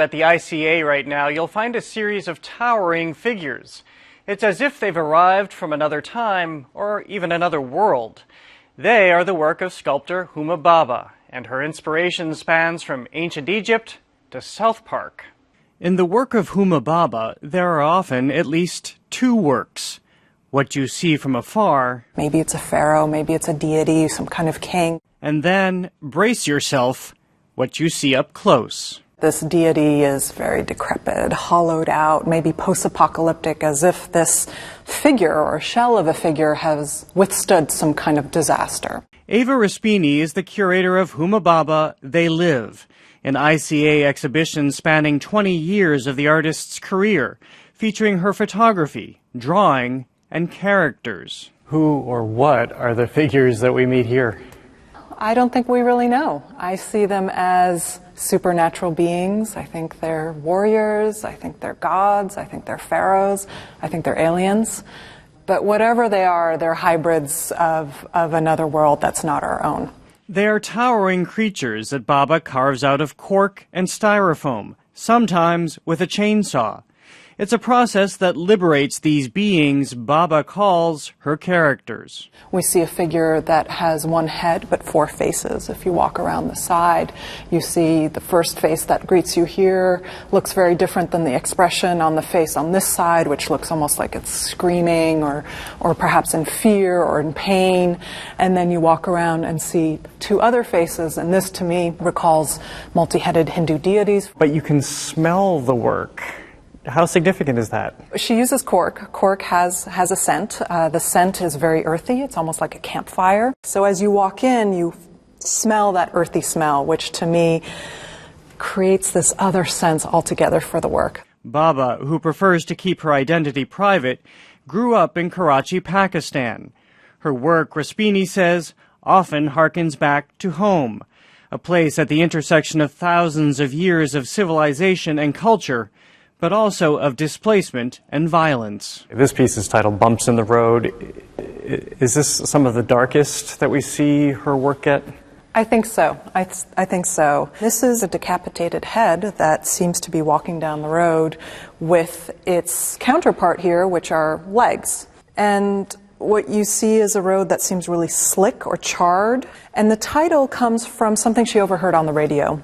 at the ICA right now, you'll find a series of towering figures. It's as if they've arrived from another time or even another world. They are the work of sculptor Huma Bhaba, and her inspiration spans from ancient Egypt to South Park. In the work of Huma Bhaba, there are often at least two works. What you see from afar. Maybe it's a pharaoh, maybe it's a deity, some kind of king. And then, brace yourself, what you see up close. This deity is very decrepit, hollowed out, maybe post-apocalyptic, as if this figure or shell of a figure has withstood some kind of disaster. Eva Raspini is the curator of Huma Bhaba, They Live, an ICA exhibition spanning 20 years of the artist's career, featuring her photography, drawing, and characters. Who or what are the figures that we meet here? I don't think we really know. I see them as supernatural beings. I think they're warriors. I think they're gods. I think they're pharaohs. I think they're aliens. But whatever they are, they're hybrids of another world that's not our own. They are towering creatures that Bhaba carves out of cork and styrofoam, sometimes with a chainsaw. It's a process that liberates these beings Bhaba calls her characters. We see a figure that has one head but four faces. If you walk around the side, you see the first face that greets you here looks very different than the expression on the face on this side, which looks almost like it's screaming or perhaps in fear or in pain. And then you walk around and see two other faces, and this to me recalls multi-headed Hindu deities. But you can smell the work. How significant is that? She uses cork. Cork has a scent. The scent is very earthy. It's almost like a campfire. So as you walk in, you smell that earthy smell, which to me creates this other sense altogether for the work. Bhaba, who prefers to keep her identity private, grew up in Karachi, Pakistan. Her work, Raspini says, often harkens back to home, a place at the intersection of thousands of years of civilization and culture, but also of displacement and violence. This piece is titled Bumps in the Road. Is this some of the darkest that we see her work get? I think so. I think so. This is a decapitated head that seems to be walking down the road with its counterpart here, which are legs. And what you see is a road that seems really slick or charred. And the title comes from something she overheard on the radio.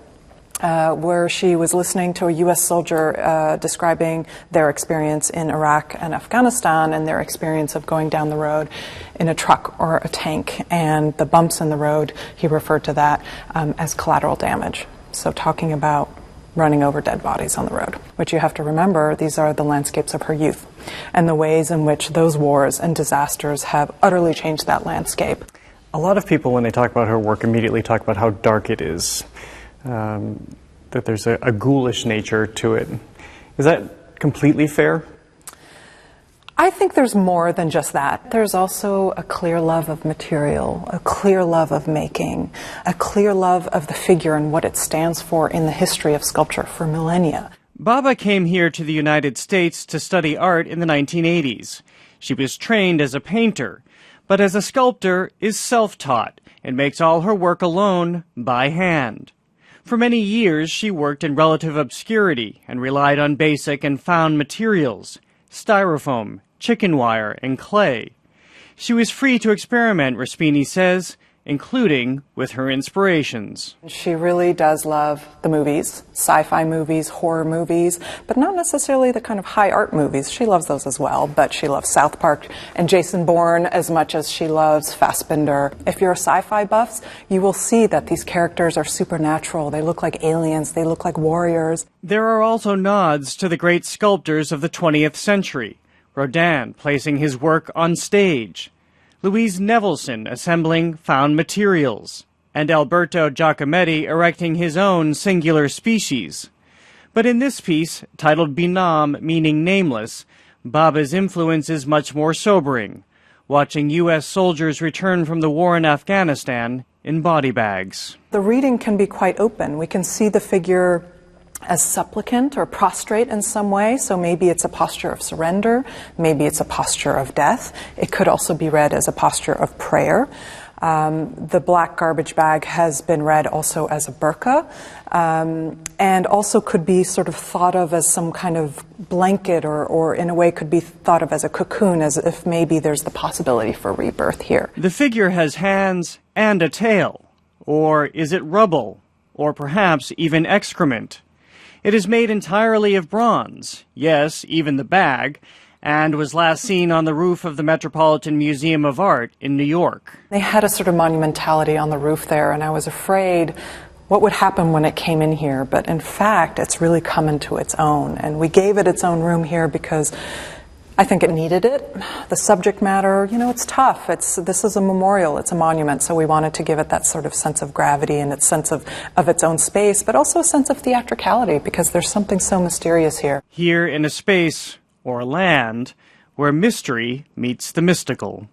Where she was listening to a U.S. soldier describing their experience in Iraq and Afghanistan and their experience of going down the road in a truck or a tank. And the bumps in the road, he referred to that as collateral damage. So talking about running over dead bodies on the road. But you have to remember, these are the landscapes of her youth and the ways in which those wars and disasters have utterly changed that landscape. A lot of people, when they talk about her work, immediately talk about how dark it is. That there's a ghoulish nature to it. Is that completely fair? I think there's more than just that. There's also a clear love of material, a clear love of making, a clear love of the figure and what it stands for in the history of sculpture for millennia. Bhaba came here to the United States to study art in the 1980s. She was trained as a painter, but as a sculptor is self-taught and makes all her work alone by hand. For many years, she worked in relative obscurity and relied on basic and found materials, styrofoam, chicken wire, and clay. She was free to experiment, Raspini says, including with her inspirations. She really does love the movies, sci-fi movies, horror movies, but not necessarily the kind of high art movies. She loves those as well, but she loves South Park and Jason Bourne as much as she loves Fassbinder. If you're a sci-fi buffs, you will see that these characters are supernatural. They look like aliens. They look like warriors. There are also nods to the great sculptors of the 20th century. Rodin placing his work on stage, Louise Nevelson assembling found materials, and Alberto Giacometti erecting his own singular species. But in this piece, titled Binam, meaning nameless, Bhaba's influence is much more sobering, watching U.S. soldiers return from the war in Afghanistan in body bags. The reading can be quite open. We can see the figure as supplicant or prostrate in some way, so maybe it's a posture of surrender, maybe it's a posture of death. It could also be read as a posture of prayer. The black garbage bag has been read also as a burqa, and also could be sort of thought of as some kind of blanket, or in a way could be thought of as a cocoon, as if maybe there's the possibility for rebirth here. The figure has hands and a tail. Or is it rubble? Or perhaps even excrement? It is made entirely of bronze, yes, even the bag, and was last seen on the roof of the Metropolitan Museum of Art in New York. They had a sort of monumentality on the roof there, and I was afraid what would happen when it came in here. But in fact, it's really come into its own. And we gave it its own room here because I think it needed it. The subject matter, it's tough. This is a memorial, it's a monument, so we wanted to give it that sort of sense of gravity and its sense of its own space, but also a sense of theatricality, because there's something so mysterious here. Here in a space, or land, where mystery meets the mystical.